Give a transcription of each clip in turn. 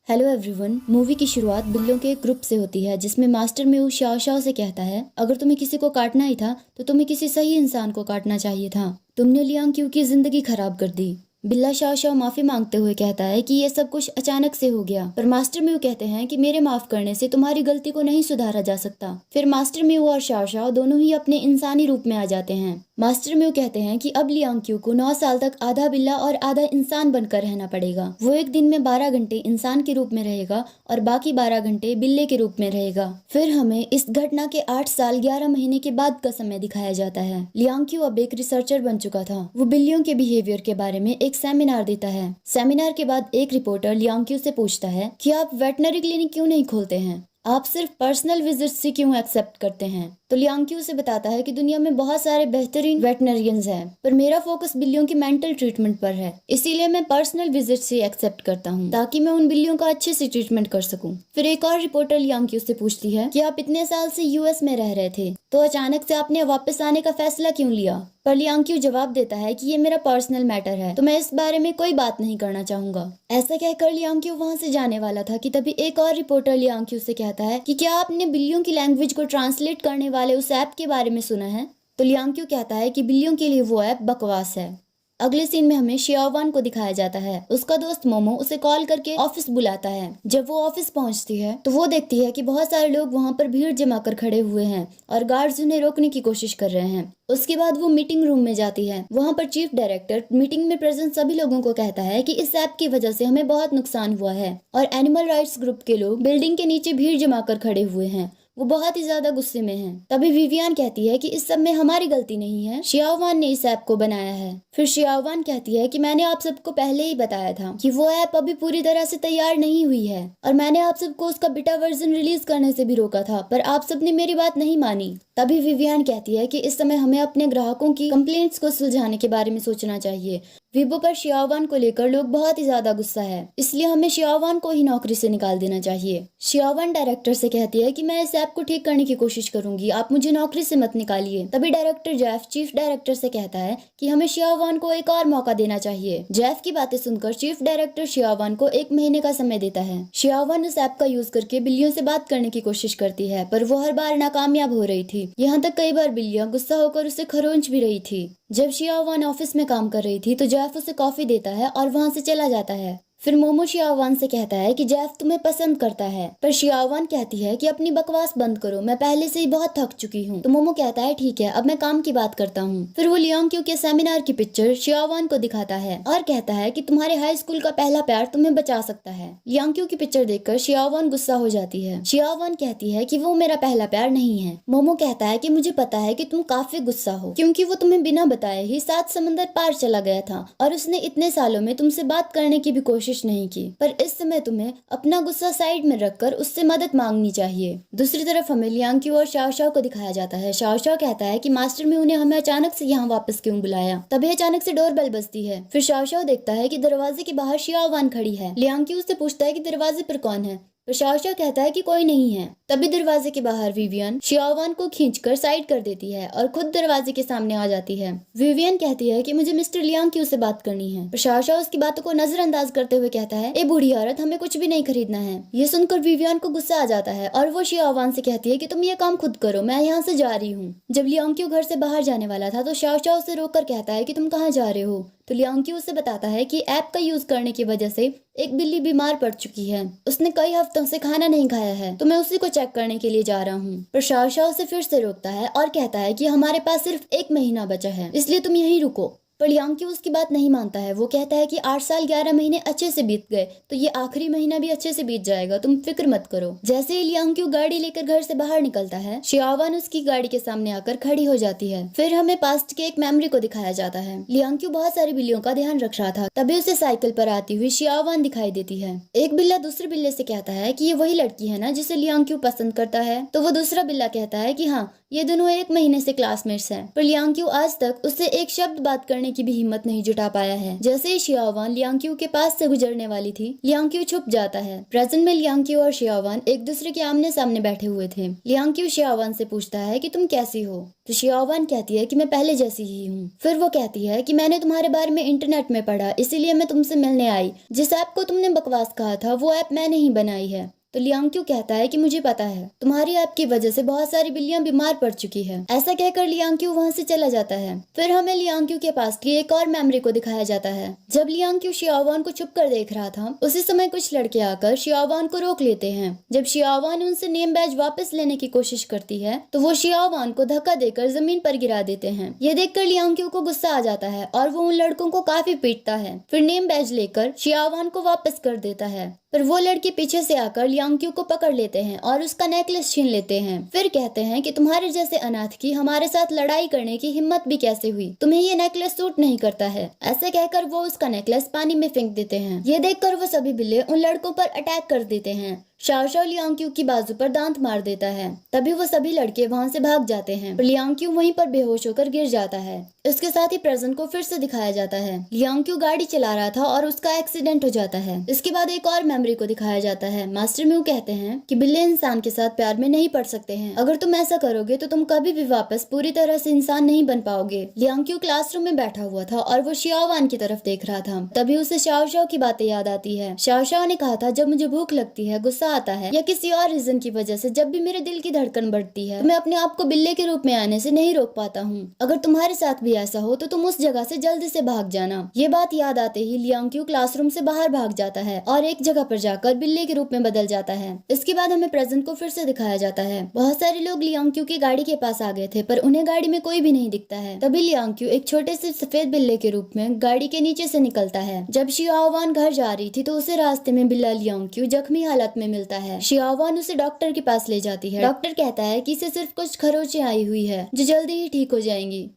Hello everyone. Movie की शुरुआत बिल्लियों के एक ग्रुप से होती है जिसमें मास्टर म्यू शाओ शाओ से कहता है, अगर तुम्हें किसी को काटना ही था तो तुम्हें किसी सही इंसान को काटना चाहिए था। तुमने लियांग क्यू की जिंदगी खराब कर दी। बिल्ला शाओ शाओ माफी मांगते हुए कहता है कि ये सब कुछ अचानक से हो गया, पर मास्टर म्यू कहते हैं कि मेरे माफ करने से तुम्हारी गलती को नहीं सुधारा जा सकता। फिर मास्टर म्यू और शाओ शाओ दोनों ही अपने इंसानी रूप में आ जाते हैं। मास्टर म्यू कहते हैं कि अब लियांग क्यू को 9 साल तक आधा बिल्ला और आधा इंसान बनकर रहना पड़ेगा। वो एक दिन में 12 घंटे इंसान के रूप में रहेगा और बाकी 12 घंटे बिल्ले के रूप में रहेगा। फिर हमें इस घटना के 8 साल 11 महीने के बाद का समय दिखाया जाता है। लियांग क्यू अब एक रिसर्चर बन चुका था। वो बिल्लियों के बिहेवियर के बारे में एक सेमिनार देता है। सेमिनार के बाद एक रिपोर्टर लियांग क्यू से पूछता है कि आप वेटनरी क्लिनिक क्यों नहीं खोलते हैं, आप सिर्फ पर्सनल विजिट से क्यों एक्सेप्ट करते हैं। तो लियांग क्यू से बताता है कि दुनिया में बहुत सारे बेहतरीन वेटनरियंस हैं, पर मेरा फोकस बिल्लियों की मेंटल ट्रीटमेंट पर है, इसीलिए मैं पर्सनल विजिट से एक्सेप्ट करता हूँ ताकि मैं उन बिल्लियों का अच्छे से ट्रीटमेंट कर सकूँ। फिर एक और रिपोर्टर लियांग क्यू से पूछती है कि आप इतने साल से यूएस में रह रहे थे, तो अचानक से आपने वापस आने का फैसला क्यों लिया। पर लियांग क्यू जवाब देता है कि ये मेरा पर्सनल मैटर है, तो मैं इस बारे में कोई बात नहीं करना चाहूंगा। ऐसा कहकर लियांग क्यू वहां से जाने वाला था कि तभी एक और रिपोर्टर लियांग क्यू से कहता है कि क्या आपने बिल्लियों की लैंग्वेज को ट्रांसलेट करने वाले उस ऐप के बारे में सुना है। तो लियांग क्यू कहता है कि बिल्लियों के लिए वो ऐप बकवास है। अगले सीन में हमें शियावान को दिखाया जाता है। उसका दोस्त मोमो उसे कॉल करके ऑफिस बुलाता है। जब वो ऑफिस पहुंचती है तो वो देखती है कि बहुत सारे लोग वहां पर भीड़ जमा कर खड़े हुए हैं और गार्ड्स उन्हें रोकने की कोशिश कर रहे हैं। उसके बाद वो मीटिंग रूम में जाती है। वहां पर चीफ डायरेक्टर मीटिंग में प्रेजेंट सभी लोगों को कहता है कि इस ऐप की वजह से हमें बहुत नुकसान हुआ है और एनिमल राइट्स ग्रुप के लोग बिल्डिंग के नीचे भीड़ जमा कर खड़े हुए हैं। वो बहुत ही ज्यादा गुस्से में है। तभी विवियन कहती है कि इस सब में हमारी गलती नहीं है, शियावान ने इस ऐप को बनाया है। फिर शियावान कहती है कि मैंने आप सबको पहले ही बताया था कि वो ऐप अभी पूरी तरह से तैयार नहीं हुई है और मैंने आप सबको उसका बीटा वर्जन रिलीज करने से भी रोका था, पर आप सबने मेरी बात नहीं मानी। तभी विवियन कहती है कि इस समय हमें अपने ग्राहकों की कंप्लेंट्स को सुलझाने के बारे में सोचना चाहिए। वीबो पर शियावान को लेकर लोग बहुत ही ज्यादा गुस्सा है, इसलिए हमें शियावान को ही नौकरी से निकाल देना चाहिए। शियावान डायरेक्टर से कहती है कि मैं इस ऐप को ठीक करने की कोशिश करूंगी, आप मुझे नौकरी से मत निकालिए। तभी डायरेक्टर जेफ चीफ डायरेक्टर से कहता है कि हमें शियावान को एक और मौका देना चाहिए। जेफ की बातें सुनकर चीफ डायरेक्टर शियावान को 1 महीने का समय देता है। शियावान इस ऐप का यूज करके बिल्लियों से बात करने की कोशिश करती है, पर वो हर बार नाकामयाब हो रही थी। यहाँ तक कई बार बिल्लियां गुस्सा होकर उसे खरोंच भी रही थी। जब शियावान ऑफिस में काम कर रही थी तो जेफ उसे कॉफी देता है और वहां से चला जाता है। फिर मोमो शियावान से कहता है कि जेफ तुम्हें पसंद करता है, पर शियावान कहती है कि अपनी बकवास बंद करो, मैं पहले से ही बहुत थक चुकी हूँ। तो मोमो कहता है ठीक है, अब मैं काम की बात करता हूँ। फिर वो लियांग क्यू के सेमिनार की पिक्चर शियावान को दिखाता है और कहता है कि तुम्हारे हाई स्कूल का पहला प्यार तुम्हें बचा सकता है। लियांग क्यू की पिक्चर देखकर शियावान गुस्सा हो जाती है। शियावान कहती है कि वो मेरा पहला प्यार नहीं है। मोमो कहता है कि मुझे पता है कि तुम काफी गुस्सा हो, क्योंकि वो तुम्हें बिना बताए ही 7 समंदर पार चला गया था और उसने इतने सालों में तुमसे बात करने की भी कोशिश नहीं की, पर इस समय तुम्हें अपना गुस्सा साइड में रखकर उससे मदद मांगनी चाहिए। दूसरी तरफ हमें लियांग क्यू और शाओ शाओ को दिखाया जाता है। शाओ शाओ कहता है कि मास्टर म्यू ने हमें अचानक से यहाँ वापस क्यों बुलाया। तभी अचानक से डोरबेल बजती है। फिर शाओ शाओ देखता है कि दरवाजे के बाहर शियावान खड़ी है। लियांग क्यू उससे पूछता है कि दरवाजे पर कौन है, तो शाओ शाओ कहता है कि कोई नहीं है। तभी दरवाजे के बाहर विवियन शियावान को खींचकर साइड कर देती है और खुद दरवाजे के सामने आ जाती है। विवियन कहती है कि मुझे मिस्टर लियांग क्यू से बात करनी है, पर शाओ शाओ उसकी बातों को नजरअंदाज करते हुए कहता है, ए बूढ़ी औरत, हमें कुछ भी नहीं खरीदना है। ये सुनकर विवियन को गुस्सा आ जाता है और वो शियावान से कहती है कि तुम ये काम खुद करो, मैं यहाँ से जा रही हूँ। जब लियांग क्यू घर से बाहर जाने वाला था तो शाओ शाओ उसे रोककर कहता है कि तुम कहाँ जा रहे हो। तो लियांग क्यू उसे बताता है कि ऐप का यूज करने की वजह से एक बिल्ली बीमार पड़ चुकी है, उसने कई हफ्तों से खाना नहीं खाया है, तो मैं उसी को चेक करने के लिए जा रहा हूँ। पर शाओ शाओ उसे फिर से रोकता है और कहता है कि हमारे पास सिर्फ 1 महीना बचा है, इसलिए तुम यहीं रुको। पर लियांग क्यू उसकी बात नहीं मानता है। वो कहता है कि 8 साल 11 महीने अच्छे से बीत गए, तो ये आखिरी महीना भी अच्छे से बीत जाएगा, तुम फिक्र मत करो। जैसे ही लियांग क्यू गाड़ी लेकर घर से बाहर निकलता है, शियावान उसकी गाड़ी के सामने आकर खड़ी हो जाती है। फिर हमें पास्ट के एक मेमोरी को दिखाया जाता है। लियांग क्यू बहुत सारी बिल्लियों का ध्यान रख रहा था, तभी उसे साइकिल पर आती हुई शियावान दिखाई देती है। एक बिल्ला दूसरे बिल्ले से कहता है कि ये वही लड़की है ना जिसे लियांग क्यू पसंद करता है। तो वो दूसरा बिल्ला कहता है कि हाँ, ये दोनों 1 महीने से क्लासमेट्स हैं, पर लियांग क्यू आज तक उससे एक शब्द बात करने करने की भी हिम्मत नहीं जुटा पाया है। जैसे ही शियावान लियांग क्यू के पास से गुजरने वाली थी, लियांग क्यू छुप जाता है। प्रेजेंट में लियांग क्यू और शियावान एक दूसरे के आमने सामने बैठे हुए थे। लियांग क्यू शियावान से पूछता है कि तुम कैसी हो, तो शियावान कहती है कि मैं पहले जैसी ही हूँ। फिर वो कहती है कि मैंने तुम्हारे बारे में इंटरनेट में पढ़ा, इसीलिए मैं तुमसे मिलने आई। जिस ऐप को तुमने बकवास कहा था वो ऐप मैंने ही बनाई है। तो लियांग क्यू कहता है कि मुझे पता है, तुम्हारी ऐप की वजह से बहुत सारी बिल्लियां बीमार पड़ चुकी है। ऐसा कहकर लियांग क्यू वहाँ से चला जाता है। फिर हमें लियांग क्यू के पास की एक और मेमोरी को दिखाया जाता है। जब लियांग क्यू शियावान को छुप कर देख रहा था, उसी समय कुछ लड़के आकर शियावान को रोक लेते हैं। जब शियावान उनसे नेम बैज वापस लेने की कोशिश करती है तो वो शियावान को धक्का देकर जमीन पर गिरा देते हैं। ये देखकर लियांग क्यू को गुस्सा आ जाता है और वो उन लड़कों को काफी पीटता है। फिर नेम बैज लेकर शियावान को वापस कर देता है। पर वो लड़के पीछे से आकर लियांग क्यू को पकड़ लेते हैं और उसका नेकलेस छीन लेते हैं। फिर कहते हैं कि तुम्हारे जैसे अनाथ की हमारे साथ लड़ाई करने की हिम्मत भी कैसे हुई, तुम्हें ये नेकलेस सूट नहीं करता है। ऐसे कहकर वो उसका नेकलेस पानी में फेंक देते हैं। ये देखकर वो सभी बिल्ले उन लड़कों पर अटैक कर देते हैं। शाओ शाओ लियांग क्यू की बाजू पर दांत मार देता है। तभी वो सभी लड़के वहाँ से भाग जाते हैं। लियांग क्यू वहीं पर बेहोश होकर गिर जाता है। इसके साथ ही प्रेजेंट को फिर से दिखाया जाता है। लियांग क्यू गाड़ी चला रहा था और उसका एक्सीडेंट हो जाता है। इसके बाद एक और मेमोरी को दिखाया जाता है। मास्टर म्यू कहते हैं कि बिल्ले इंसान के साथ प्यार में नहीं पड़ सकते हैं। अगर तुम ऐसा करोगे तो तुम कभी भी वापस पूरी तरह से इंसान नहीं बन पाओगे। लियांग क्यू क्लासरूम में बैठा हुआ था और वो शियावान की तरफ देख रहा था। तभी उसे शाओ शाओ की बातें याद आती है। शाओ शाओ ने कहा था, जब मुझे भूख लगती है, गुस्सा आता है या किसी और रीजन की वजह से जब भी मेरे दिल की धड़कन बढ़ती है, तो मैं अपने आप को बिल्ले के रूप में आने से नहीं रोक पाता हूँ। अगर तुम्हारे साथ भी ऐसा हो तो तुम उस जगह से जल्दी से भाग जाना। ये बात याद आते ही लियांग क्यू क्लासरूम से बाहर भाग जाता है और एक जगह पर जाकर बिल्ले के रूप में बदल जाता है। इसके बाद हमें प्रेजेंट को फिर से दिखाया जाता है। बहुत सारे लोग लियांग क्यू की गाड़ी के पास आ गए थे, पर उन्हें गाड़ी में कोई भी नहीं दिखता है। तभी लियांग क्यू एक छोटे से सफेद बिल्ले के रूप में गाड़ी के नीचे से निकलता है। जब शियावान घर जा रही थी तो उसे रास्ते में बिल्ला लियांग क्यू जख्मी हालत में मिलता है। शियावान उसे डॉक्टर के पास ले जाती है। डॉक्टर कहता है कि इसे सिर्फ कुछ खरोंचें आई हुई है जो जल्दी ही ठीक हो जाएंगी।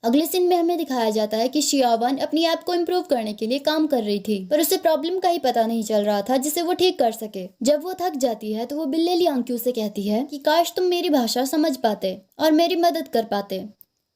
अगले सीन में हमें दिखाया जाता है कि शियावान अपनी ऐप को इम्प्रूव करने के लिए काम कर रही थी, पर उसे प्रॉब्लम का ही पता नहीं चल रहा था जिसे वो ठीक कर सके। जब वो थक जाती है तो वो बिल्ले लियांग क्यू से कहती है कि काश तुम मेरी भाषा समझ पाते और मेरी मदद कर पाते।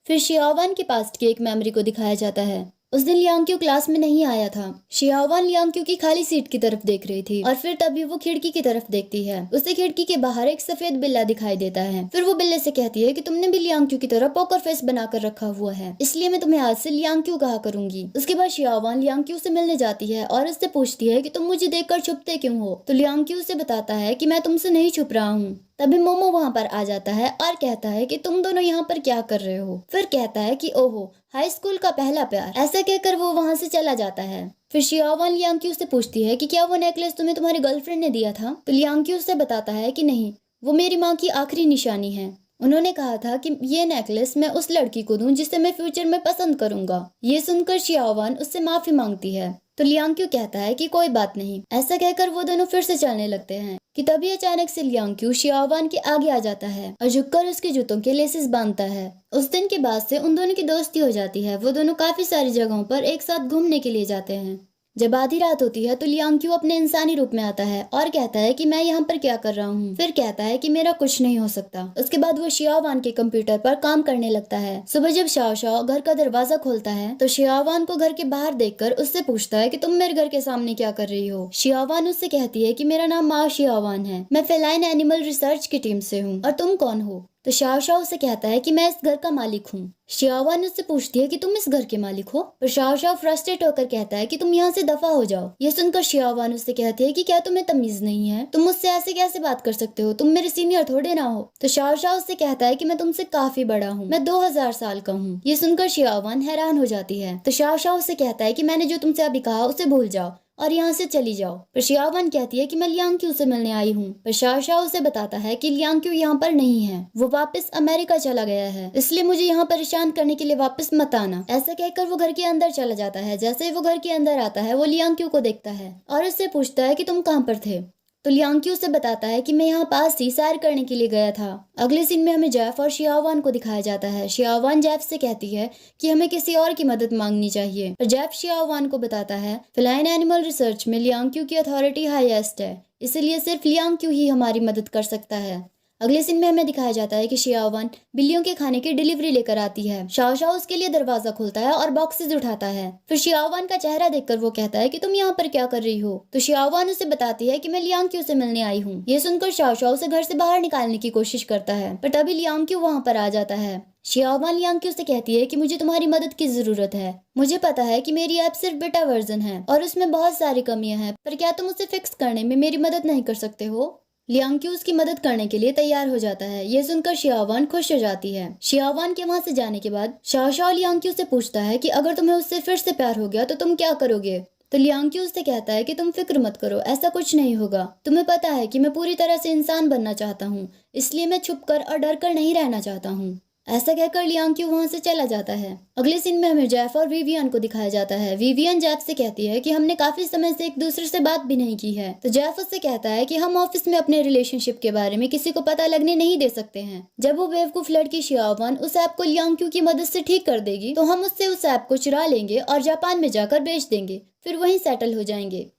फिर शियावान के पास्ट की एक मेमोरी को दिखाया जाता है। उस दिन लियांग क्यू क्लास में नहीं आया था। शियावान लियांग क्यू की खाली सीट की तरफ देख रही थी और फिर तभी वो खिड़की की तरफ देखती है। उसे खिड़की के बाहर एक सफेद बिल्ला दिखाई देता है। फिर वो बिल्ले से कहती है कि तुमने भी लियांग क्यू की तरह पोकर फेस बनाकर रखा हुआ है, इसलिए मैं तुम्हें आज से लियांग क्यू कहा करूंगी। उसके बाद शियावान लियांग क्यू से मिलने जाती है और उससे पूछती है कि तुम मुझे देखकर छुपते क्यों हो। तो लियांग क्यू उसे बताता है कि मैं तुमसे नहीं छुप रहा हूँ। तभी मोमो वहाँ पर आ जाता है और कहता है कि तुम दोनों यहाँ पर क्या कर रहे हो। फिर कहता है कि ओहो, हाई स्कूल का पहला प्यार। ऐसा कहकर वो वहाँ से चला जाता है। फिर शियावान लियांग क्यू से पूछती है कि क्या वो नेकलेस तुम्हें तुम्हारी गर्लफ्रेंड ने दिया था। तो लियांग क्यू से बताता है कि नहीं, वो मेरी माँ की आखिरी निशानी है। उन्होंने कहा था कि ये नेकलेस मैं उस लड़की को दूं जिसे मैं फ्यूचर में पसंद करूंगा। ये सुनकर शियावान उससे माफी मांगती है। तो लियांग क्यू कहता है कि कोई बात नहीं। ऐसा कहकर वो दोनों फिर से चलने लगते हैं कि तभी अचानक से लियांग क्यू शियावान के आगे आ जाता है और झुककर उसके जूतों के लेसेस बांधता है। उस दिन के बाद से उन दोनों की दोस्ती हो जाती है। वो दोनों काफी सारी जगहों पर एक साथ घूमने के लिए जाते हैं। जब आधी रात होती है तो लियांग क्यू अपने इंसानी रूप में आता है और कहता है कि मैं यहाँ पर क्या कर रहा हूँ। फिर कहता है कि मेरा कुछ नहीं हो सकता। उसके बाद वो शियावान के कंप्यूटर पर काम करने लगता है। सुबह जब शाओ शाओ घर का दरवाजा खोलता है तो शियावान को घर के बाहर देखकर उससे पूछता है कि तुम मेरे घर के सामने क्या कर रही हो। शियावान उससे कहती है कि मेरा नाम माओ शियावान है, मैं फेलाइन एनिमल रिसर्च की टीम से हूँ, और तुम कौन हो। तो शाओ शाओ उसे कहता है कि मैं इस घर का मालिक हूँ। शियावान उससे पूछती है कि तुम इस घर के मालिक हो। पर शाओ शाओ फ्रस्ट्रेट होकर कहता है कि तुम यहाँ से दफा हो जाओ। ये सुनकर शियावान उससे कहती है कि क्या तुम्हें तमीज नहीं है, तुम मुझसे ऐसे कैसे बात कर सकते हो, तुम मेरे सीनियर थोड़े ना हो। तो शाओ शाओ उससे कहता है कि मैं तुमसे काफी बड़ा हूँ, मैं 2000 साल का हूँ। ये सुनकर शियावान हैरान हो जाती है। तो शाओ शाओ उससे कहता है कि मैंने जो तुमसे अभी कहा उसे भूल जाओ और यहाँ से चली जाओ। पर शियावान कहती है कि मैं लियांग क्यू से मिलने आई हूँ। पर शाओ शाओ उसे बताता है कि लियांग क्यू यहाँ पर नहीं है, वो वापस अमेरिका चला गया है, इसलिए मुझे यहाँ परेशान करने के लिए वापस मत आना। ऐसा कहकर वो घर के अंदर चला जाता है। जैसे ही वो घर के अंदर आता है वो लियांग क्यू को देखता है और उससे पूछता है कि तुम कहाँ पर थे। तो लियांग क्यू से बताता है कि मैं यहाँ पास ही सैर करने के लिए गया था। अगले सीन में हमें जेफ और शियावान को दिखाया जाता है। शियावान जेफ से कहती है कि हमें किसी और की मदद मांगनी चाहिए। पर जेफ शियावान को बताता है फेलाइन एनिमल रिसर्च में लियांग क्यू की अथॉरिटी हाईएस्ट है, इसलिए सिर्फ लियांग क्यू ही हमारी मदद कर सकता है। अगले सीन में हमें दिखाया जाता है कि शियावन बिल्लियों के खाने की डिलीवरी लेकर आती है। शाओ उसके लिए दरवाजा खोलता है और बॉक्सेस उठाता है। फिर शियावन का चेहरा देखकर वो कहता है कि तुम यहाँ पर क्या कर रही हो। तो शियावन उसे बताती है कि मैं लियांग क्यू से मिलने आई हूँ। ये सुनकर शाओ उसे घर से बाहर निकालने की कोशिश करता है, पर तभी लियांग क्यू वहाँ पर आ जाता है। शियावन लियांग क्यू से कहती है कि मुझे तुम्हारी मदद की जरूरत है। मुझे पता है कि मेरी ऐप सिर्फ बेटा वर्जन है और उसमें बहुत सारी कमियां हैं, पर क्या तुम उसे फिक्स करने में मेरी मदद नहीं कर सकते हो। लियांग क्यू उसकी मदद करने के लिए तैयार हो जाता है। ये सुनकर शियावन खुश हो जाती है। शियावन के वहां से जाने के बाद शाओ लियांग क्यू से पूछता है कि अगर तुम्हें उससे फिर से प्यार हो गया तो तुम क्या करोगे। तो लियांग क्यू उससे कहता है कि तुम फिक्र मत करो, ऐसा कुछ नहीं होगा। तुम्हें पता है कि मैं पूरी तरह से इंसान बनना चाहता हूँ, इसलिए मैं छुपकर और डर कर नहीं रहना चाहता हूँ। ऐसा कहकर लियांग क्यू वहां से चला जाता है। अगले सीन में हमें जेफ और विवियन को दिखाया जाता है। विवियन जेफ से कहती है कि हमने काफी समय से एक दूसरे से बात भी नहीं की है। तो जेफ उससे कहता है कि हम ऑफिस में अपने रिलेशनशिप के बारे में किसी को पता लगने नहीं दे सकते हैं। जब वो बेवकूफ लड़की शियावन उस ऐप को लियांग क्यू की मदद से ठीक कर देगी तो हम उससे उस ऐप को चुरा लेंगे और जापान में जाकर बेच देंगे, फिर वहीं सेटल हो जाएंगे।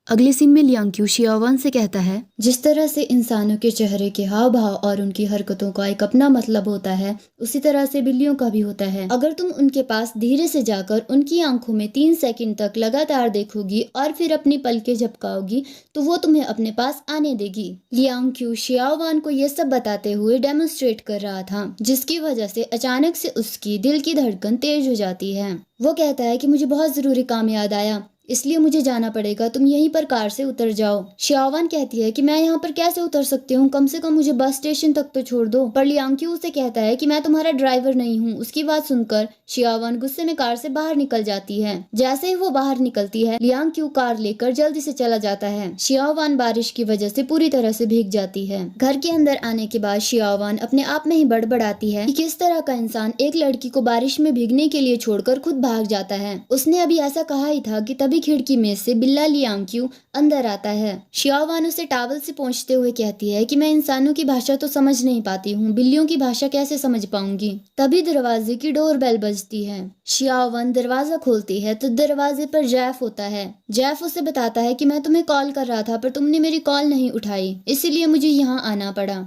अगले सीन में लियांग क्यू शियावन से कहता है, जिस तरह से इंसानों के चेहरे के हाव भाव और उनकी हरकतों का एक अपना मतलब होता है, उसी तरह से बिल्लियों का भी होता है। अगर तुम उनके पास धीरे से जाकर उनकी आंखों में 3 सेकंड तक लगातार देखोगी और फिर अपनी पलकें झपकाओगी तो वो तुम्हें अपने पास आने देगी। लियांग क्यू शियावन को ये सब बताते हुए डेमोन्स्ट्रेट कर रहा था, जिसकी वजह से अचानक से उसकी दिल की धड़कन तेज हो जाती है। वो कहता है कि मुझे बहुत जरूरी काम याद आया, इसलिए मुझे जाना पड़ेगा, तुम यहीं पर कार से उतर जाओ। शियावन कहती है कि मैं यहाँ पर कैसे उतर सकती हूँ, कम से कम मुझे बस स्टेशन तक तो छोड़ दो। पर लियांग क्यू उसे कहता है कि मैं तुम्हारा ड्राइवर नहीं हूँ। उसकी बात सुनकर शियावन गुस्से में कार से बाहर निकल जाती है। जैसे ही वो बाहर निकलती है, लियांग क्यू कार लेकर जल्दी से चला जाता है। शियावन बारिश की वजह से पूरी तरह से भीग जाती है। घर के अंदर आने के बाद शियावन अपने आप में ही बड़बड़ाती है कि किस तरह का इंसान एक लड़की को बारिश में भीगने के लिए छोड़कर खुद भाग जाता है। उसने अभी ऐसा कहा ही था कि तभी खिड़की में से बिल्ला लियांग क्यू अंदर आता है। शियावन उसे टॉवल से पोंछते हुए कहती है कि मैं इंसानों की भाषा तो समझ नहीं पाती हूँ, बिल्लियों की भाषा कैसे समझ पाऊंगी। तभी दरवाजे की डोरबेल बजती है। शियावन दरवाजा खोलती है तो दरवाजे पर जेफ होता है। जेफ उसे बताता है कि मैं तुम्हें कॉल कर रहा था पर तुमने मेरी कॉल नहीं उठाई, इसीलिए मुझे यहाँ आना पड़ा।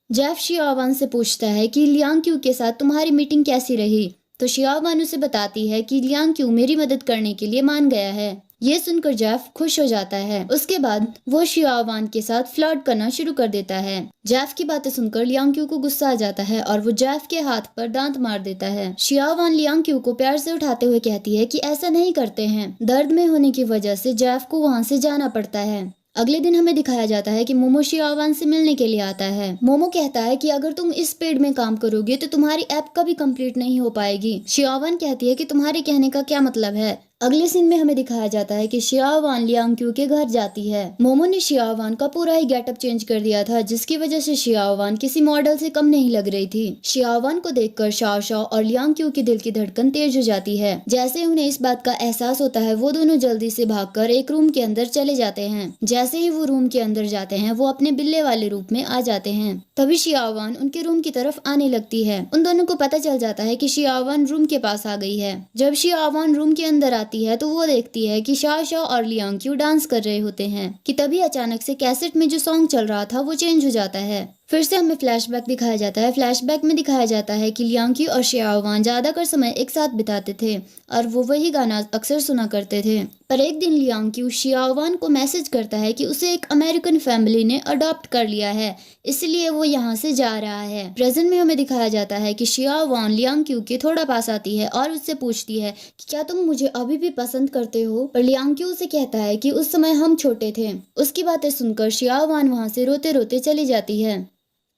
जेफ शियावन से पूछता है कि लियांग क्यू के साथ तुम्हारी मीटिंग कैसी रही। तो शियावन उसे बताती है कि लियांग क्यू मेरी मदद करने के लिए मान गया है। ये सुनकर जेफ खुश हो जाता है। उसके बाद वो शियावन के साथ फ्लर्ट करना शुरू कर देता है। जेफ की बातें सुनकर लियांग क्यू को गुस्सा आ जाता है और वो जेफ के हाथ पर दांत मार देता है। शियावन लियांग क्यू को प्यार से उठाते हुए कहती है कि ऐसा नहीं करते हैं। दर्द में होने की वजह से जेफ को वहाँ से जाना पड़ता है। अगले दिन हमें दिखाया जाता है कि मोमो शियावन से मिलने के लिए आता है। मोमो कहता है कि अगर तुम इस स्पीड में काम करोगे तो तुम्हारी ऐप कभी कंप्लीट नहीं हो पाएगी। शियावन कहती है कि तुम्हारे कहने का क्या मतलब है। अगले सीन में हमें दिखाया जाता है कि शियावन लियांग क्यू के घर जाती है। मोमो ने शियावन का पूरा ही गेटअप चेंज कर दिया था, जिसकी वजह से शियावन किसी मॉडल से कम नहीं लग रही थी। शियावन को देखकर शाओ और लियांग क्यू की दिल की धड़कन तेज हो जाती है। जैसे उन्हें इस बात का एहसास होता है, वो दोनों जल्दी से भागकर एक रूम के अंदर चले जाते हैं। जैसे ही वो रूम के अंदर जाते हैं, वो अपने बिल्ले वाले रूप में आ जाते हैं। तभी शियावन उनके रूम की तरफ आने लगती है। उन दोनों को पता चल जाता है कि शियावन रूम के पास आ गई है। जब शियावन रूम के अंदर आती है तो वो देखती है कि शाओ और लियांग क्यू डांस कर रहे होते हैं कि तभी अचानक से कैसेट में जो सॉन्ग चल रहा था वो चेंज हो जाता है। फिर से हमें फ्लैशबैक दिखाया जाता है। फ्लैशबैक में दिखाया जाता है कि लियांग क्यू और शियावन ज्यादातर समय एक साथ बिताते थे और वो वही गाना अक्सर सुना करते थे। पर एक दिन लियांग क्यू शियावन को मैसेज करता है कि उसे एक अमेरिकन फैमिली ने अडॉप्ट कर लिया है, इसलिए वो यहाँ से जा रहा है। प्रेजेंट में हमें दिखाया जाता है कि शियावन लियांग क्यू के थोड़ा पास आती है और उससे पूछती है कि क्या तुम मुझे अभी भी पसंद करते हो। पर लियांग क्यू उसे कहता है कि उस समय हम छोटे थे। उसकी बातें सुनकर शियावन वहाँ से रोते रोते चली जाती है।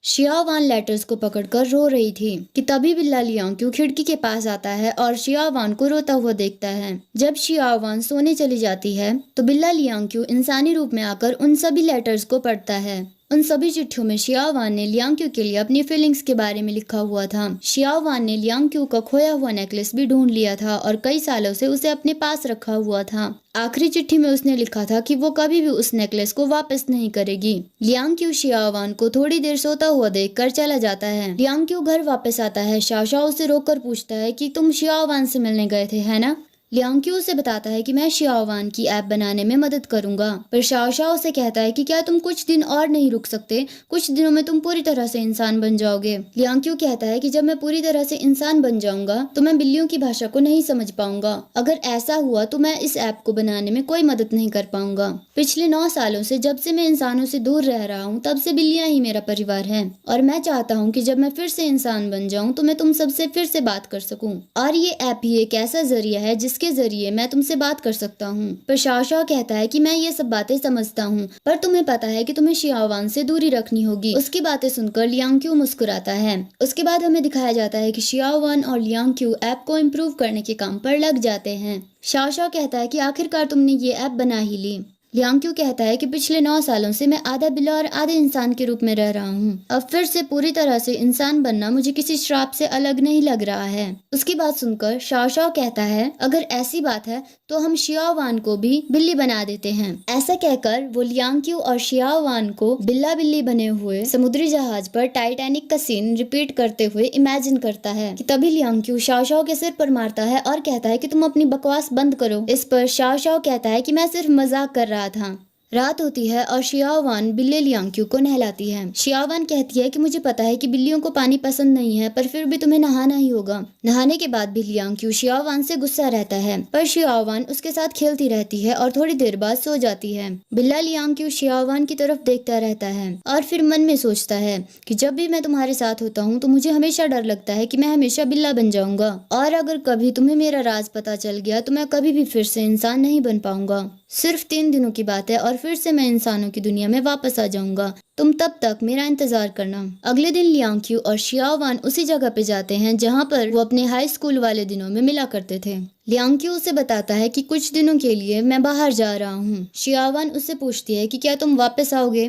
शियावन लेटर्स को पकड़कर रो रही थी कि तभी बिल्ला लियांग क्यू खिड़की के पास आता है और शियावन को रोता हुआ देखता है। जब शियावन सोने चली जाती है तो बिल्ला लियांग क्यू इंसानी रूप में आकर उन सभी लेटर्स को पढ़ता है। उन सभी चिट्ठियों में शियावन ने लियांग क्यू के लिए अपनी फीलिंग्स के बारे में लिखा हुआ था। शियावन ने लियांग क्यू का खोया हुआ नेकलेस भी ढूंढ लिया था और कई सालों से उसे अपने पास रखा हुआ था। आखिरी चिट्ठी में उसने लिखा था कि वो कभी भी उस नेकलेस को वापस नहीं करेगी। लियांग क्यू शियावन को थोड़ी देर सोता हुआ देखकर चला जाता है। लियांग क्यू घर वापस आता है। शाओ उसे रोककर पूछता है कि तुम शियावन से मिलने गए थे, है ना? लियांग उसे बताता है कि मैं शियाओवान की ऐप बनाने में मदद करूंगा, पर शाओ शाओ उसे कहता है कि क्या तुम कुछ दिन और नहीं रुक सकते, कुछ दिनों में तुम पूरी तरह से इंसान बन जाओगे। लियांग कहता है कि जब मैं पूरी तरह से इंसान बन जाऊंगा तो मैं बिल्लियों की भाषा को नहीं समझ पाऊंगा। अगर ऐसा हुआ तो मैं इस ऐप को बनाने में कोई मदद नहीं कर पाऊंगा। पिछले 9 सालों से जब से मैं इंसानों से दूर रह रहा हूँ तब से बिल्लियां ही मेरा परिवार है, और मैं चाहता हूँ कि जब मैं फिर से इंसान बन जाऊं तो मैं तुम सबसे फिर से बात कर सकूं, और ये ऐप ही एक ऐसा जरिया है जिसके जरिए मैं तुमसे बात कर सकता हूँ। पर शाओ शाओ कहता है कि मैं ये सब बातें समझता हूँ, पर तुम्हें पता है कि तुम्हें शियाओवान से दूरी रखनी होगी। उसकी बातें सुनकर लियांग मुस्कुराता है। उसके बाद हमें दिखाया जाता है कि शियाओवान और लियांग ऐप को इम्प्रूव करने के काम पर लग जाते हैं। शाओ शाओ कहता है कि आखिरकार तुमने ये ऐप बना ही ली। लियांग कहता है कि पिछले 9 सालों से मैं आधा बिल्ला और आधे इंसान के रूप में रह रहा हूँ। अब फिर से पूरी तरह से इंसान बनना मुझे किसी श्राप से अलग नहीं लग रहा है। उसकी बात सुनकर शाओ शाओ कहता है, अगर ऐसी बात है तो हम शियाओवान को भी बिल्ली बना देते हैं। ऐसा कहकर वो लियांग और शियाओवान को बिल्ला बिल्ली बने हुए समुद्री जहाज पर टाइटैनिक का सीन रिपीट करते हुए इमेजिन करता है कि तभी लियांग शाओ शाओ के सिर पर मारता है और कहता है कि तुम अपनी बकवास बंद करो। इस पर शाओ शाओ कहता है कि मैं सिर्फ मजाक कर रहा था। रात होती है और शियाओवान बिल्ली लियांग को नहलाती है। शियाओवान कहती है कि मुझे पता है कि बिल्लियों को पानी पसंद नहीं है, पर फिर भी तुम्हें नहाना ही होगा। नहाने के बाद भी लियांग शियाओवान से गुस्सा रहता है, पर शियाओवान उसके साथ खेलती रहती है और थोड़ी देर बाद सो जाती है। बिल्ला लियांग शियाओवान की तरफ देखता रहता है और फिर मन में सोचता है कि जब भी मैं तुम्हारे साथ होता हूँ तो मुझे हमेशा डर लगता है कि मैं हमेशा बिल्ला बन जाऊंगा, और अगर कभी तुम्हें मेरा राज पता चल गया तो मैं कभी भी फिर से इंसान नहीं बन पाऊंगा। सिर्फ 3 दिनों की बात है और फिर से मैं इंसानों की दुनिया में वापस आ जाऊंगा। तुम तब तक मेरा इंतजार करना। अगले दिन लियांग और शियाओवान उसी जगह पे जाते हैं जहां पर वो अपने हाई स्कूल वाले दिनों में मिला करते थे। लियांग उसे बताता है कि कुछ दिनों के लिए मैं बाहर जा रहा हूँ। शियाओवान उससे पूछती है कि क्या तुम वापस आओगे।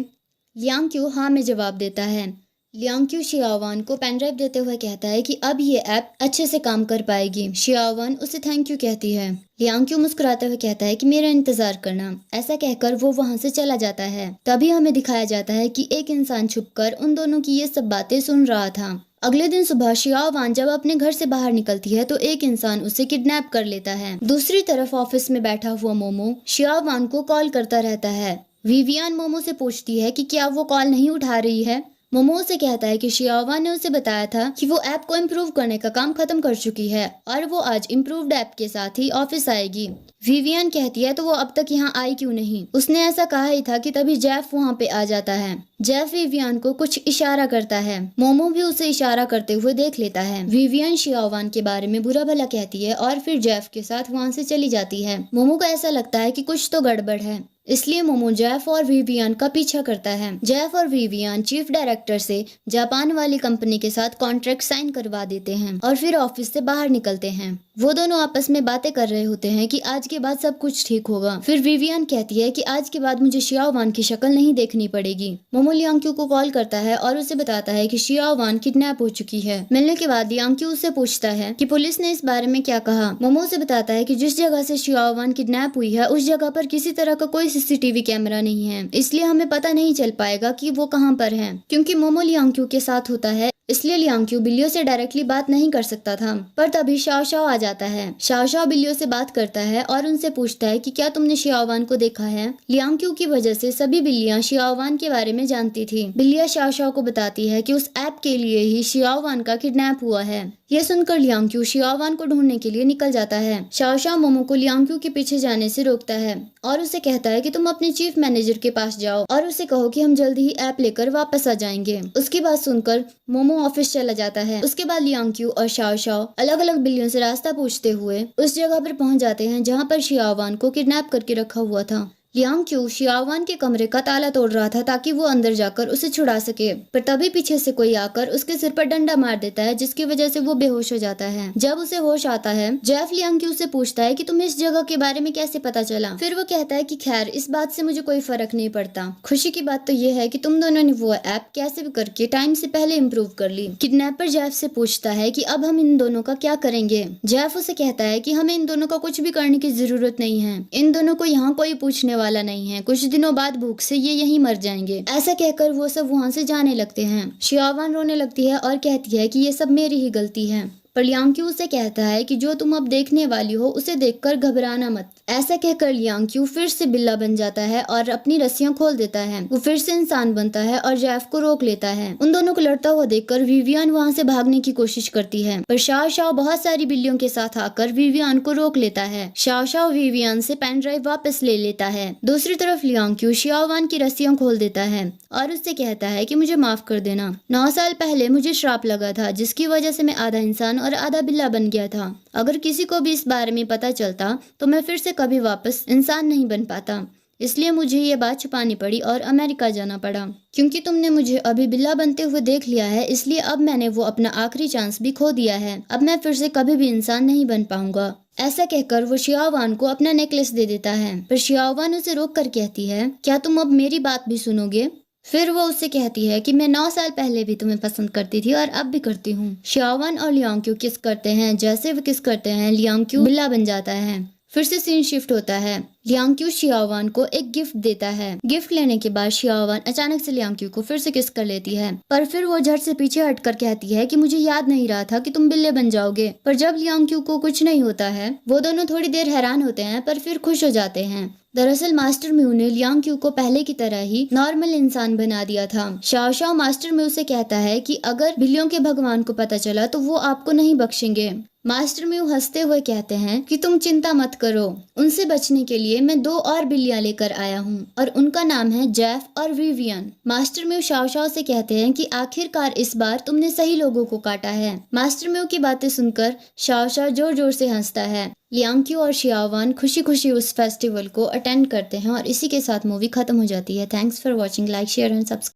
लियांग हाँ में जवाब देता है। लियांग शियाओवान को पेन ड्राइव देते हुए कहता है कि अब ये ऐप अच्छे से काम कर पाएगी। शियाओवान उसे थैंक यू कहती है। लियांग मुस्कुराते हुए कहता है कि मेरा इंतजार करना। ऐसा कहकर वो वहां से चला जाता है। तभी हमें दिखाया जाता है कि एक इंसान छुपकर उन दोनों की ये सब बातें सुन रहा था। अगले दिन सुबह शियाओवान जब अपने घर से बाहर निकलती है तो एक इंसान उसे किडनैप कर लेता है। दूसरी तरफ ऑफिस में बैठा हुआ मोमो शियाओवान को कॉल करता रहता है। विवियन मोमो से पूछती है कि क्या वो कॉल नहीं उठा रही है। मोमो से कहता है कि शियाओवान ने उसे बताया था कि वो ऐप को इम्प्रूव करने का काम खत्म कर चुकी है और वो आज इम्प्रूव्ड ऐप के साथ ही ऑफिस आएगी। विवियन कहती है तो वो अब तक यहाँ आई क्यों नहीं, उसने ऐसा कहा ही था कि तभी जेफ वहाँ पे आ जाता है। जेफ विवियन को कुछ इशारा करता है। मोमो भी उसे इशारा करते हुए देख लेता है। विवियन शियाओवान के बारे में बुरा भला कहती है और फिर जेफ के साथ वहाँ से चली जाती है। मोमो को ऐसा लगता है कि कुछ तो गड़बड़ है, इसलिए मोमो जेफ और विवियन का पीछा करता है। जेफ और विवियन चीफ डायरेक्टर से जापान वाली कंपनी के साथ कॉन्ट्रैक्ट साइन करवा देते हैं और फिर ऑफिस से बाहर निकलते हैं। वो दोनों आपस में बातें कर रहे होते हैं कि आज के बाद सब कुछ ठीक होगा। फिर विवियन कहती है कि आज के बाद मुझे शियाओवान की शक्ल नहीं देखनी पड़ेगी। मोमो लियांग को कॉल करता है और उसे बताता है कि शियाओवान किडनैप हो चुकी है। मिलने के बाद लियांग उससे पूछता है कि पुलिस ने इस बारे में क्या कहा। मोमो से बताता है कि जिस जगह से शियाओवान किडनैप हुई है उस जगह पर किसी तरह का कोई सीसीटीवी कैमरा नहीं है, इसलिए हमें पता नहीं चल पाएगा कि वो कहाँ पर है। क्योंकि मोमो लियांग के साथ होता है इसलिए लियांग बिल्लियों से डायरेक्टली बात नहीं कर सकता था। पर तभी शाओ शाओ आ जाता है। शाओ शाओ बिल्लियों से बात करता है और उनसे पूछता है कि क्या तुमने शियाओवान को देखा है। लियांग की वजह से सभी बिल्लियां शियाओवान के बारे में जानती थी। बिल्लियां शाओ शाओ को बताती है कि उस ऐप के लिए ही शियाओवान का किडनैप हुआ है। यह सुनकर लियांग शियाओवान को ढूंढने के लिए निकल जाता है। शाओ शाओ मोमो को लियांग के पीछे जाने से रोकता है और उसे कहता है कि तुम अपने चीफ मैनेजर के पास जाओ और उसे कहो कि हम जल्दी ही ऐप लेकर वापस आ जाएंगे। उसकी बात सुनकर मोमो ऑफिस चला जाता है। उसके बाद लियांग और शाओ शाओ अलग अलग बिल्लियों से रास्ता पूछते हुए उस जगह पर पहुंच जाते हैं जहां पर शियाओवान को किडनैप करके रखा हुआ था। लियांग शियाओवान के कमरे का ताला तोड़ रहा था ताकि वो अंदर जाकर उसे छुड़ा सके, पर तभी पीछे से कोई आकर उसके सिर पर डंडा मार देता है जिसकी वजह से वो बेहोश हो जाता है। जब उसे होश आता है जेफ लियांग से पूछता है कि तुम्हें इस जगह के बारे में कैसे पता चला। फिर वो कहता है कि खैर इस बात से मुझे कोई फर्क नहीं पड़ता, खुशी की बात तो ये है कि तुम दोनों ने वो ऐप कैसे भी करके टाइम से पहले इम्प्रूव कर ली। किडनैपर जेफ से पूछता है कि अब हम इन दोनों का क्या करेंगे। जेफ उसे कहता है कि हमें इन दोनों का कुछ भी करने की जरूरत नहीं है, इन दोनों को यहाँ कोई पूछने वाला नहीं है, कुछ दिनों बाद भूख से ये यहीं मर जाएंगे। ऐसा कहकर वो सब वहाँ से जाने लगते हैं। शियाओवान रोने लगती है और कहती है कि ये सब मेरी ही गलती है। पर लियांग क्यू उसे कहता है कि जो तुम अब देखने वाली हो उसे देखकर घबराना मत। ऐसा कहकर लियांग क्यू फिर से बिल्ला बन जाता है और अपनी रस्सियां खोल देता है। वो फिर से इंसान बनता है और जेफ को रोक लेता है। उन दोनों को लड़ता हुआ देखकर विवियन वहाँ से भागने की कोशिश करती है, पर शाओ शाओ बहुत सारी बिल्लियों के साथ आकर विवियन को रोक लेता है। शाओ शाओ विवियन से पेन ड्राइव वापस ले लेता है। दूसरी तरफ लियांग क्यू शियाओवान की रस्सियां खोल देता है और उससे कहता है कि मुझे माफ कर देना। 9 साल पहले मुझे श्राप लगा था जिसकी वजह से मैं आधा इंसान और आधा बिल्ला बन गया था। अगर किसी को भी इस बारे में पता चलता तो मैं फिर से कभी वापस इंसान नहीं बन पाता। इसलिए मुझे ये बात छुपानी पड़ी और अमेरिका जाना पड़ा। क्योंकि तुमने मुझे अभी बिल्ला बनते हुए देख लिया है, इसलिए अब मैंने वो अपना आखिरी चांस भी खो दिया है। अब मैं फिर से कभी भी इंसान नहीं बन पाऊंगा। ऐसा कहकर वो शियाओवान को अपना नेकलेस दे देता है, पर शियाओवान उसे रोक कर कहती है, क्या तुम अब मेरी बात भी सुनोगे? फिर वो उससे कहती है कि मैं 9 साल पहले भी तुम्हें पसंद करती थी और अब भी करती हूँ। शियाओवान और लियांग क्यू किस करते हैं। जैसे वो किस करते हैं, लियांग क्यू बिल्ला बन जाता है। फिर से सीन शिफ्ट होता है। लियांग क्यू शियाओवान को एक गिफ्ट देता है। गिफ्ट लेने के बाद शियाओवान अचानक से लियांग क्यू को फिर से किस कर लेती है, पर फिर वो झट से पीछे हटकर कहती है कि मुझे याद नहीं रहा था कि तुम बिल्ले बन जाओगे। पर जब लियांग क्यू को कुछ नहीं होता है, वो दोनों थोड़ी देर हैरान होते हैं पर फिर खुश हो जाते हैं। दरअसल मास्टर म्यू ने लियांग क्यू को पहले की तरह ही नॉर्मल इंसान बना दिया था। शाओ शाओ मास्टर म्यू से कहता है कि अगर बिल्लियों के भगवान को पता चला तो वो आपको नहीं बख्शेंगे। मास्टर म्यू हंसते हुए कहते हैं कि तुम चिंता मत करो, उनसे बचने के लिए मैं 2 और बिल्लियां लेकर आया हूँ और उनका नाम है जेफ और Vivian. Master mu Shao Shao से कहते हैं कि आखिरकार इस बार तुमने सही लोगों को काटा है। मास्टर म्यू की बातें सुनकर शाओ शाओ जोर जोर से हंसता है। लियांग क्यू और शियाओवान खुशी खुशी उस फेस्टिवल को अटेंड करते हैं और इसी के साथ मूवी खत्म हो जाती है। Thanks for watching. Like share and subscribe.